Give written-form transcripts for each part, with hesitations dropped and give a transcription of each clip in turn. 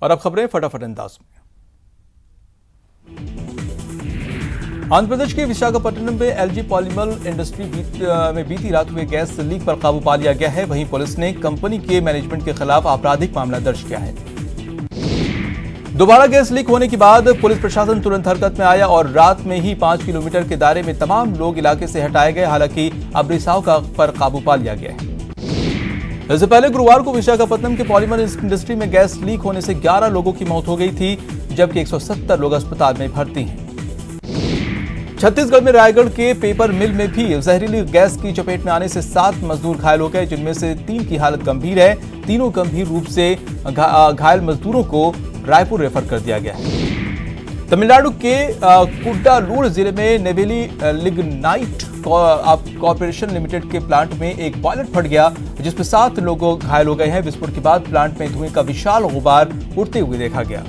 और अब खबरें फटाफट अंदाज में। आंध्र प्रदेश के विशाखापट्टनम में एलजी पॉलीमर इंडस्ट्री में बीती रात हुए गैस लीक पर काबू पा लिया गया है। वहीं पुलिस ने कंपनी के मैनेजमेंट के खिलाफ आपराधिक मामला दर्ज किया है। दोबारा गैस लीक होने के बाद पुलिस प्रशासन तुरंत हरकत में आया और रात में ही 5 किलोमीटर के दायरे में तमाम लोग इलाके से हटाए गए। हालांकि अब रिसाव पर काबू पा लिया गया है। इससे पहले गुरुवार को विशाखापट्टनम के पॉलीमर इंडस्ट्री में गैस लीक होने से 11 लोगों की मौत हो गई थी, जबकि 170 लोग अस्पताल में भर्ती हैं। छत्तीसगढ़ में रायगढ़ के पेपर मिल में भी जहरीली गैस की चपेट में आने से 7 मजदूर घायल हो गए, जिनमें से 3 की हालत गंभीर है। तीनों गंभीर रूप से घायल मजदूरों को रायपुर रेफर कर दिया गया है। तमिलनाडु के कुड्डालूर जिले में नेवेली लिग्नाइट कॉर्पोरेशन लिमिटेड के प्लांट में एक बॉयलर फट गया, जिसमें 7 लोग घायल हो गए हैं। विस्फोट के बाद प्लांट में धुएं का विशाल गुबार उड़ते हुए देखा गया।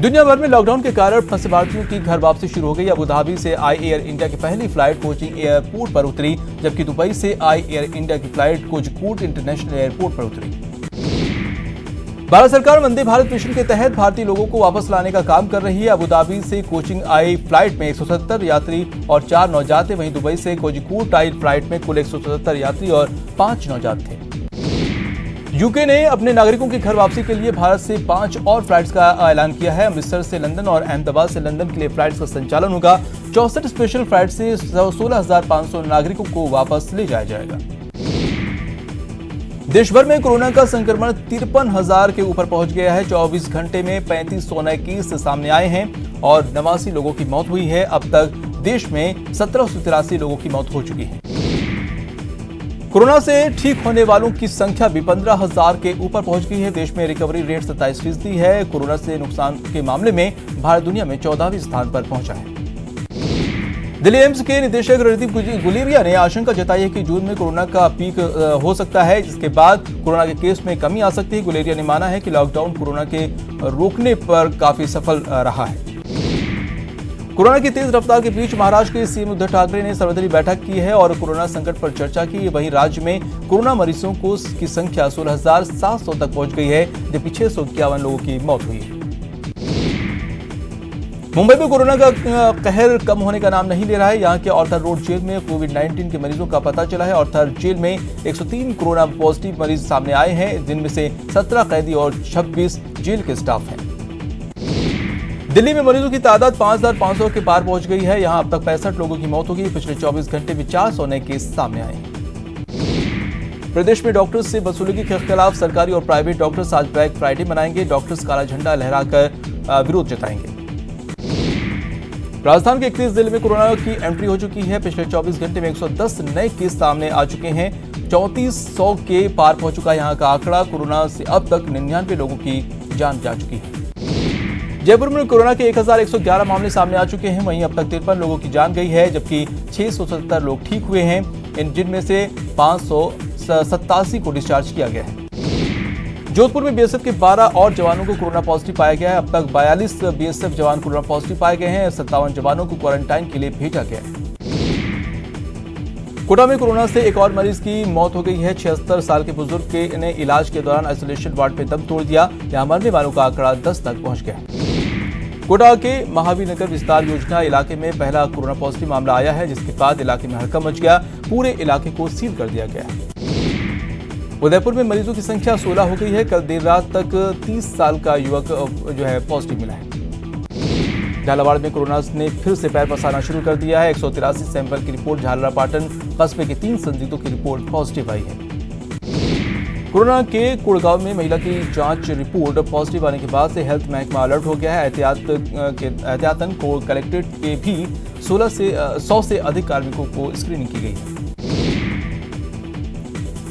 दुनिया भर में लॉकडाउन के कारण फंसे भारतीयों की घर वापसी शुरू हो गई। अबू धाबी से आई एयर इंडिया की पहली फ्लाइट कोचिंग एयरपोर्ट पर उतरी, जबकि दुबई से आई एयर इंडिया की फ्लाइट कोझिकोड इंटरनेशनल एयरपोर्ट पर उतरी। भारत सरकार वंदे भारत मिशन के तहत भारतीय लोगों को वापस लाने का काम कर रही है। अबू धाबी से कोचिंग आई फ्लाइट में 170 यात्री और 4 नवजात थे। वहीं दुबई से कोझिकोड आई फ्लाइट में कुल 177 यात्री और 5 नवजात थे। यूके ने अपने नागरिकों की घर वापसी के लिए भारत से 5 और फ्लाइट्स का ऐलान किया है। अमृतसर से लंदन और अहमदाबाद से लंदन के लिए फ्लाइट्स का संचालन होगा। 64 स्पेशल फ्लाइट से 16,500 नागरिकों को वापस ले जाया जाएगा। देश भर में कोरोना का संक्रमण 53,000 के ऊपर पहुंच गया है। 24 घंटे में 3500 नए केस सामने आए हैं और 89 लोगों की मौत हुई है। अब तक देश में 1783 लोगों की मौत हो चुकी है। कोरोना से ठीक होने वालों की संख्या भी 15,000 के ऊपर पहुंच गई है। देश में रिकवरी रेट 27% है। कोरोना से नुकसान के मामले में भारत दुनिया में 14वें स्थान पर पहुंचा है। दिल्ली एम्स के निदेशक रणदीप गुलेरिया ने आशंका जताई है कि जून में कोरोना का पीक हो सकता है, जिसके बाद कोरोना के केस में कमी आ सकती है। गुलेरिया ने माना है कि लॉकडाउन कोरोना के रोकने पर काफी सफल रहा है। कोरोना की तेज रफ्तार के बीच महाराष्ट्र के सीएम उद्धव ठाकरे ने सर्वदलीय बैठक की है और कोरोना संकट पर चर्चा की। वहीं राज्य में कोरोना मरीजों की संख्या 16,700 तक पहुंच गई है, जबकि 651 लोगों की मौत हुई है। मुंबई में कोरोना का कहर कम होने का नाम नहीं ले रहा है। यहां के ऑर्थर रोड जेल में कोविड-19 के मरीजों का पता चला है। ऑर्थर जेल में 103 कोरोना पॉजिटिव मरीज सामने आए हैं, जिनमें से 17 कैदी और 26 जेल के स्टाफ हैं। दिल्ली में मरीजों की तादाद 5,500 के पार पहुंच गई है। यहां अब तक 65 लोगों की मौत हो गई। पिछले 24 घंटे में 400 नए केस सामने आए। प्रदेश में डॉक्टर्स से वसूली के खिलाफ सरकारी और प्राइवेट डॉक्टर्स आज ब्लैक फ्राइडे मनाएंगे। डॉक्टर्स काला झंडा लहराकर विरोध जताएंगे। राजस्थान के 31 जिले में कोरोना की एंट्री हो चुकी है। पिछले 24 घंटे में 110 नए केस सामने आ चुके हैं। 3400 के पार पहुंच चुका है यहां का आंकड़ा। कोरोना से अब तक 99 लोगों की जान जा चुकी है। जयपुर में कोरोना के 1111 मामले सामने आ चुके हैं। वहीं अब तक 53 लोगों की जान गई है, जबकि 670 लोग ठीक हुए हैं, जिनमें से 587 को डिस्चार्ज किया गया है। जोधपुर में बीएसएफ के 12 और जवानों को कोरोना पॉजिटिव पाया गया है। अब तक 42 बीएसएफ जवान कोरोना पॉजिटिव पाए गए हैं। 57 जवानों को क्वारंटाइन के लिए भेजा गया है। कोटा में कोरोना से एक और मरीज की मौत हो गई है। 76 साल के बुजुर्ग ने इलाज के दौरान आइसोलेशन वार्ड में दम तोड़ दिया। यहां मरने वालों का आंकड़ा 10 तक पहुंच गया। कोटा के महावीर नगर विस्तार योजना इलाके में पहला कोरोना पॉजिटिव मामला आया है, जिसके बाद इलाके में हड़कंप मच गया। पूरे इलाके को सील कर दिया गया है। उदयपुर में मरीजों की संख्या 16 हो गई है। कल देर रात तक 30 साल का युवक पॉजिटिव मिला है। झालावाड़ में कोरोना ने फिर से पैर पसारना शुरू कर दिया है। 183 सैंपल की रिपोर्ट झालरापाटन कस्बे के 3 संदिग्धों की रिपोर्ट पॉजिटिव आई है। कोरोना के कुड़गांव में महिला की जांच रिपोर्ट पॉजिटिव आने के बाद से हेल्थ महकमा अलर्ट हो गया है। एहतियातन को कलेक्ट्रेट के भी 100 से अधिक कार्मिकों को स्क्रीनिंग की गई है।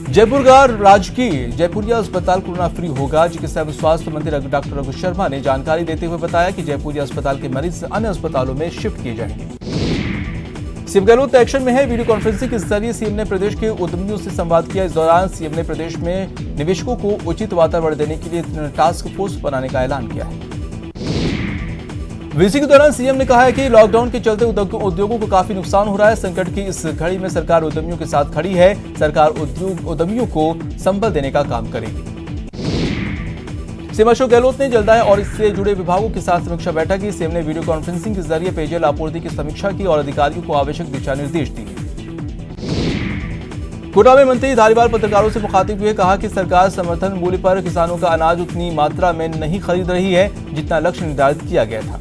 जयपुर का राजकीय जयपुरिया अस्पताल कोरोना फ्री होगा। चिकित्सा एवं स्वास्थ्य मंत्री डॉक्टर रघु शर्मा ने जानकारी देते हुए बताया कि जयपुरिया अस्पताल के मरीज अन्य अस्पतालों में शिफ्ट किए जाएंगे। सीएम गहलोत एक्शन में है। वीडियो कॉन्फ्रेंसिंग के जरिए सीएम ने प्रदेश के उद्यमियों से संवाद किया। इस दौरान सीएम ने प्रदेश में निवेशकों को उचित वातावरण देने के लिए टास्क फोर्स बनाने का ऐलान किया है। वीसी के दौरान सीएम ने कहा है कि लॉकडाउन के चलते उद्योगों को काफी नुकसान हो रहा है। संकट की इस घड़ी में सरकार उद्यमियों के साथ खड़ी है। सरकार उद्यमियों को संबल देने का काम करेगी। सीएम अशोक गहलोत ने जलदाय और इससे जुड़े विभागों के साथ समीक्षा बैठक की। सीएम ने वीडियो कॉन्फ्रेंसिंग के जरिए पेयजल आपूर्ति की समीक्षा की और अधिकारियों को आवश्यक दिशा निर्देश दिए। कोटा में मंत्री धारीवाल पत्रकारों से मुखातिब हुए, कहा कि सरकार समर्थन मूल्य पर किसानों का अनाज उतनी मात्रा में नहीं खरीद रही है जितना लक्ष्य निर्धारित किया गया था।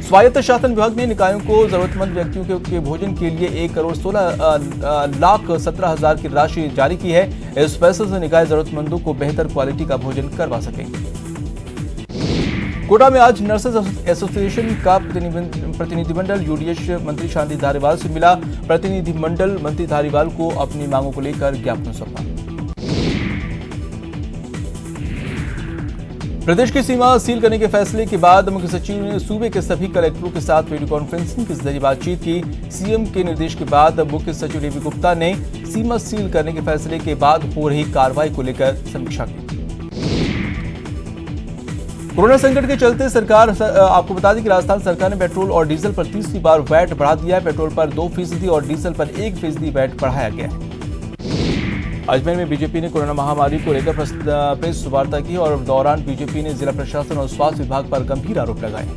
स्वायत्त शासन विभाग ने निकायों को जरूरतमंद व्यक्तियों के भोजन के लिए 1,16,17,000 की राशि जारी की है। इस पैसे से निकाय जरूरतमंदों को बेहतर क्वालिटी का भोजन करवा सकेंगे। कोटा में आज नर्सेज एसोसिएशन का प्रतिनिधिमंडल यूडीएच मंत्री शांति धारीवाल से मिला। प्रतिनिधिमंडल मंत्री धारीवाल को अपनी मांगों को लेकर ज्ञापन सौंपा। प्रदेश की सीमा सील करने के फैसले के बाद मुख्य सचिव ने सूबे के सभी कलेक्टरों के साथ वीडियो कॉन्फ्रेंसिंग के जरिए बातचीत की। सीएम के निर्देश के बाद मुख्य सचिव डीवी गुप्ता ने सीमा सील करने के फैसले के बाद हो रही कार्रवाई को लेकर समीक्षा की। कोरोना संकट के चलते सरकार आपको बता दें कि राजस्थान सरकार ने पेट्रोल और डीजल पर तीसरी बार वैट बढ़ा दिया है। पेट्रोल पर 2% और डीजल पर 1% वैट बढ़ाया गया है। अजमेर में बीजेपी ने कोरोना महामारी को लेकर प्रेस वार्ता की और दौरान बीजेपी ने जिला प्रशासन और स्वास्थ्य विभाग पर गंभीर आरोप लगाए।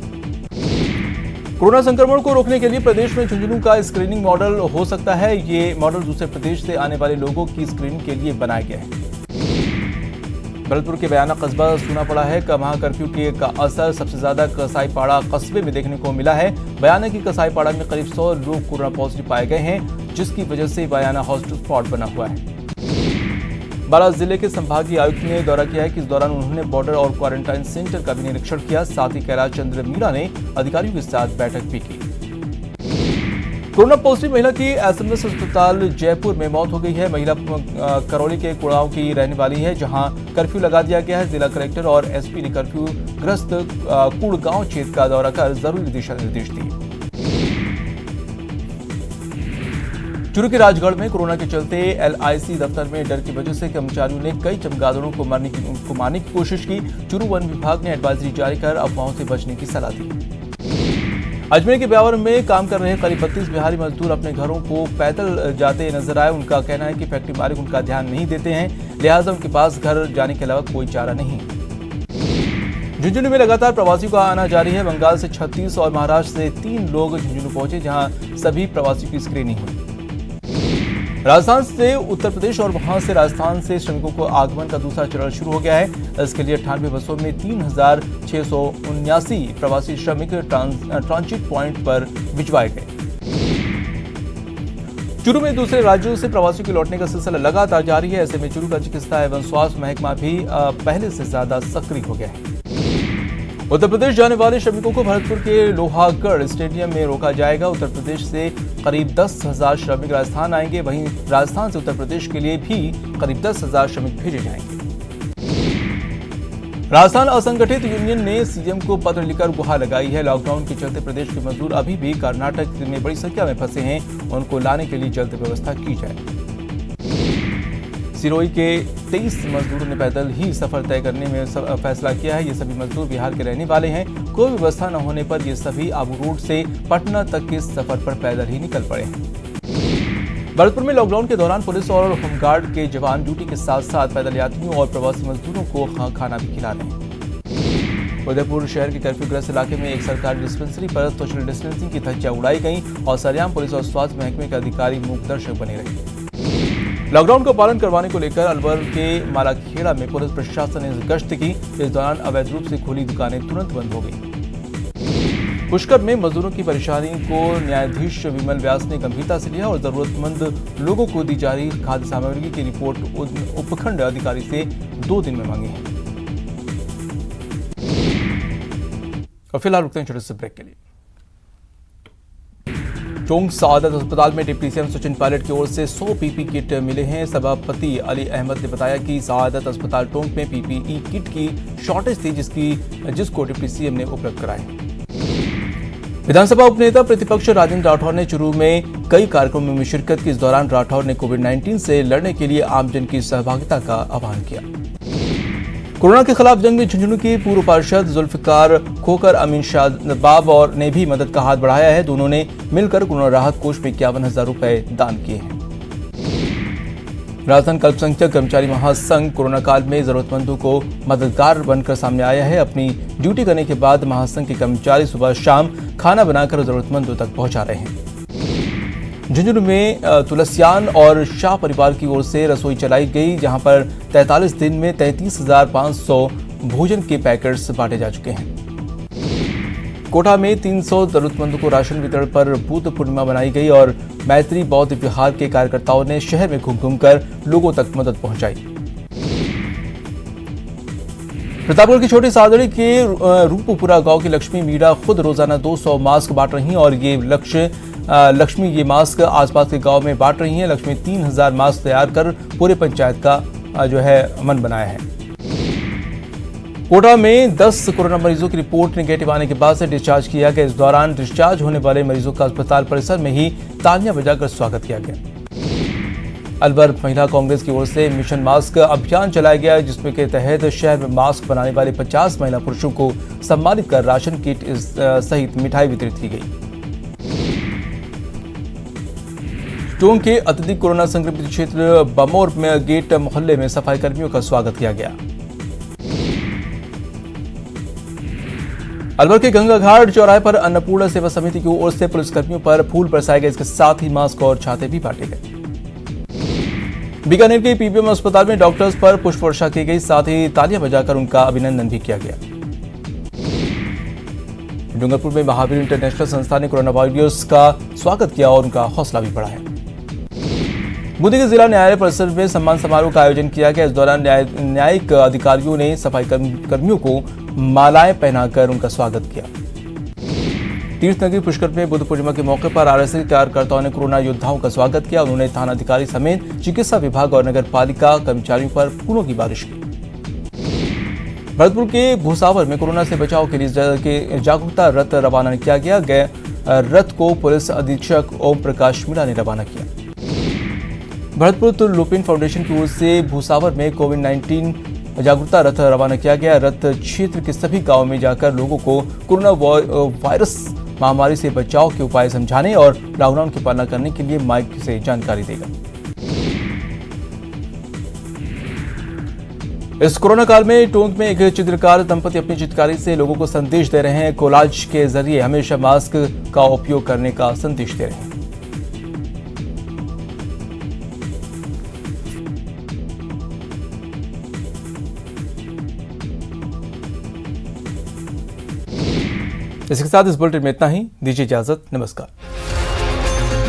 कोरोना संक्रमण को रोकने के लिए प्रदेश में झुंझुनू का स्क्रीनिंग मॉडल हो सकता है। ये मॉडल दूसरे प्रदेश से आने वाले लोगों की स्क्रीनिंग के लिए बनाया गया है। भरतपुर के बयाना कस्बा सूना पड़ा है। वहां कर्फ्यू का असर सबसे ज्यादा कसाईपाड़ा कस्बे में देखने को मिला है। बयाना की कसाईपाड़ा में करीब 100 लोग कोरोना पॉजिटिव पाए गए हैं, जिसकी वजह से बयाना हॉटस्पॉट बना हुआ है। बारां जिले के संभागीय आयुक्त ने दौरा किया है कि इस दौरान उन्होंने बॉर्डर और क्वारंटाइन सेंटर का भी निरीक्षण किया। साथ ही कैलाश चंद्र मीणा ने अधिकारियों के साथ बैठक भी की। कोरोना पॉजिटिव महिला की एसएमएस अस्पताल जयपुर में मौत हो गई है। महिला करौली के कुड़ाव की रहने वाली है, जहां कर्फ्यू लगा दिया गया है। जिला कलेक्टर और एसपी ने कर्फ्यू ग्रस्त कुड़गांव क्षेत्र का दौरा कर जरूरी दिशा निर्देश दिए। चूरू के राजगढ़ में कोरोना के चलते एलआईसी दफ्तर में डर की वजह से कर्मचारियों ने कई चमगादड़ों को मारने की कोशिश की। चूरू वन विभाग ने एडवाइजरी जारी कर अफवाहों से बचने की सलाह दी। अजमेर के ब्यावर में काम कर रहे करीब 32 बिहारी मजदूर अपने घरों को पैदल जाते नजर आए। उनका कहना है कि फैक्ट्री मालिक उनका ध्यान नहीं देते हैं, लिहाजा उनके पास घर जाने के अलावा कोई चारा नहीं। झुंझुनू में लगातार प्रवासियों का आना जारी है। बंगाल से 36 और महाराष्ट्र से 3 लोग झुंझुनू पहुंचे, जहां सभी प्रवासियों की स्क्रीनिंग हुई। राजस्थान से उत्तर प्रदेश और वहां से राजस्थान से श्रमिकों को आगमन का दूसरा चरण शुरू हो गया है। इसके लिए 98 बसों में 3679 प्रवासी श्रमिक ट्रांजिट पॉइंट पर भिजवाए गए। चूरू में दूसरे राज्यों से प्रवासियों के लौटने का सिलसिला लगातार जारी है। ऐसे में चूरू का चिकित्सा एवं स्वास्थ्य महकमा भी पहले से ज्यादा सक्रिय हो गया है। उत्तर प्रदेश जाने वाले श्रमिकों को भरतपुर के लोहागढ़ स्टेडियम में रोका जाएगा। उत्तर प्रदेश से करीब 10,000 श्रमिक राजस्थान आएंगे। वहीं राजस्थान से उत्तर प्रदेश के लिए भी करीब 10,000 श्रमिक भेजे जाएंगे। राजस्थान असंगठित यूनियन ने सीएम को पत्र लिखकर गुहार लगाई है। लॉकडाउन के चलते प्रदेश के मजदूर अभी भी कर्नाटक में बड़ी संख्या में फंसे हैं, उनको लाने के लिए जल्द व्यवस्था की जाए। सिरोही के 23 मजदूरों ने पैदल ही सफर तय करने में फैसला किया है। ये सभी मजदूर बिहार के रहने वाले हैं। कोई व्यवस्था न होने पर ये सभी आबू रोड से पटना तक के सफर पर पैदल ही निकल पड़े हैं। भरतपुर में लॉकडाउन के दौरान पुलिस और होमगार्ड के जवान ड्यूटी के साथ साथ पैदल यात्रियों और प्रवासी मजदूरों को खाना भी खिला रहे हैं। उदयपुर शहर के कर्फ्यूग्रस्त इलाके में एक सरकारी डिस्पेंसरी पर सोशल डिस्टेंसिंग की धज्जियां उड़ाई गई और सरेआम पुलिस और स्वास्थ्य महकमे के अधिकारी मूकदर्शक बने रहे। लॉकडाउन का पालन करवाने को लेकर अलवर के मालाखेड़ा में पुलिस प्रशासन ने गश्त की। इस दौरान अवैध रूप से खुली दुकानें तुरंत बंद हो गई। पुष्कर में मजदूरों की परेशानी को न्यायाधीश विमल व्यास ने गंभीरता से लिया और जरूरतमंद लोगों को दी जा रही खाद्य सामग्री की रिपोर्ट उपखंड अधिकारी से 2 दिन में मांगी है। और फिलहाल रुकते हैं छोटे से ब्रेक के लिए। टोंक सआदत अस्पताल में डिप्टी सीएम सचिन पायलट की ओर से 100 पीपी किट मिले हैं। सभापति अली अहमद ने बताया कि सआदत अस्पताल टोंक में पीपीई किट की शॉर्टेज थी, जिसको डिप्टी सीएम ने उपलब्ध कराए। विधानसभा उपनेता प्रतिपक्ष राजेंद्र राठौर ने चूरू में कई कार्यक्रमों में शिरकत की। इस दौरान राठौर ने कोविड-19 से लड़ने के लिए आमजन की सहभागिता का आह्वान किया। कोरोना के खिलाफ जंग में झुंझुनू की पूर्व पार्षद जुल्फिकार खोकर अमीन शाहबाब और ने भी मदद का हाथ बढ़ाया है। दोनों ने मिलकर कोरोना राहत कोष में 51,000 रुपए दान किए हैं। राजस्थान अल्पसंख्यक कर्मचारी महासंघ कोरोना काल में जरूरतमंदों को मददगार बनकर सामने आया है। अपनी ड्यूटी करने के बाद महासंघ के कर्मचारी सुबह शाम खाना बनाकर जरूरतमंदों तक पहुंचा रहे हैं। झुंझुनू में तुलसियान और शाह परिवार की ओर से रसोई चलाई गई, जहां पर 43 दिन में 33,500 भोजन के पैकेट्स बांटे जा चुके हैं। कोटा में 300 जरूरतमंदों को राशन वितरण पर बुद्ध पूर्णिमा बनाई गई और मैत्री बौद्ध विहार के कार्यकर्ताओं ने शहर में घूम-घूमकर लोगों तक मदद पहुंचाई। प्रतापगढ़ की छोटी सादड़ी के रूपपुरा गांव की लक्ष्मी मीणा खुद रोजाना 200 मास्क बांट रही हैं और लक्ष्मी ये मास्क आसपास के गांव में बांट रही हैं। लक्ष्मी 3000 मास्क तैयार कर पूरे पंचायत का मन बनाया है। कोटा में 10 कोरोना मरीजों की रिपोर्ट नेगेटिव आने के बाद से डिस्चार्ज किया गया। इस दौरान डिस्चार्ज होने वाले मरीजों का अस्पताल परिसर में ही तालियां बजाकर स्वागत किया गया। अलवर महिला कांग्रेस की ओर से मिशन मास्क अभियान चलाया गया, जिसमें के तहत शहर में मास्क बनाने वाले 50 महिला पुरुषों को सम्मानित कर राशन किट सहित मिठाई वितरित की गई। टोंक के अत्यधिक कोरोना संक्रमित क्षेत्र बमोर में गेट मोहल्ले में सफाई कर्मियों का स्वागत किया गया। अलवर के गंगा घाट चौराहे पर अन्नपूर्णा सेवा समिति की ओर से पुलिसकर्मियों पर फूल बरसाए गए। इसके साथ ही मास्क और छाते भी बांटे गए। बीकानेर के पीबीएम अस्पताल में डॉक्टर्स पर पुष्प वर्षा की गई, साथ ही तालियां बजाकर उनका अभिनंदन भी किया गया। डूंगरपुर में महावीर इंटरनेशनल संस्था ने कोरोना वॉरियर्स का स्वागत किया और उनका हौसला भी बढ़ाया। बूंदी के जिला न्यायालय परिसर में सम्मान समारोह का आयोजन किया गया। इस दौरान न्यायिक अधिकारियों ने सफाई कर्मियों को मालाएं पहनाकर उनका स्वागत किया। तीर्थनगरी पुष्कर में बुद्ध पूर्णिमा के मौके पर आरएसएस कार्यकर्ताओं ने कोरोना योद्धाओं का स्वागत किया। उन्होंने थानाधिकारी समेत चिकित्सा विभाग और नगर पालिका कर्मचारियों पर फूलों की बारिश की। भरतपुर के भूसावर में कोरोना से बचाव के लिए जागरूकता रथ रवाना किया गया। रथ को पुलिस अधीक्षक ओम प्रकाश मीणा ने रवाना किया। भरतपुर लुपिन फाउंडेशन की ओर से भूसावर में कोविड-19 जागरूकता रथ रवाना किया गया। रथ क्षेत्र के सभी गांवों में जाकर लोगों को कोरोना वायरस महामारी से बचाव के उपाय समझाने और लॉकडाउन की पालना करने के लिए माइक से जानकारी देगा। इस कोरोना काल में टोंक में एक चित्रकार दंपति अपनी चित्रकारी से लोगों को संदेश दे रहे हैं। कोलाज के जरिए हमेशा मास्क का उपयोग करने का संदेश दे रहे हैं। इसके साथ इस बुलेटिन में इतना ही। दीजिए इजाजत। नमस्कार।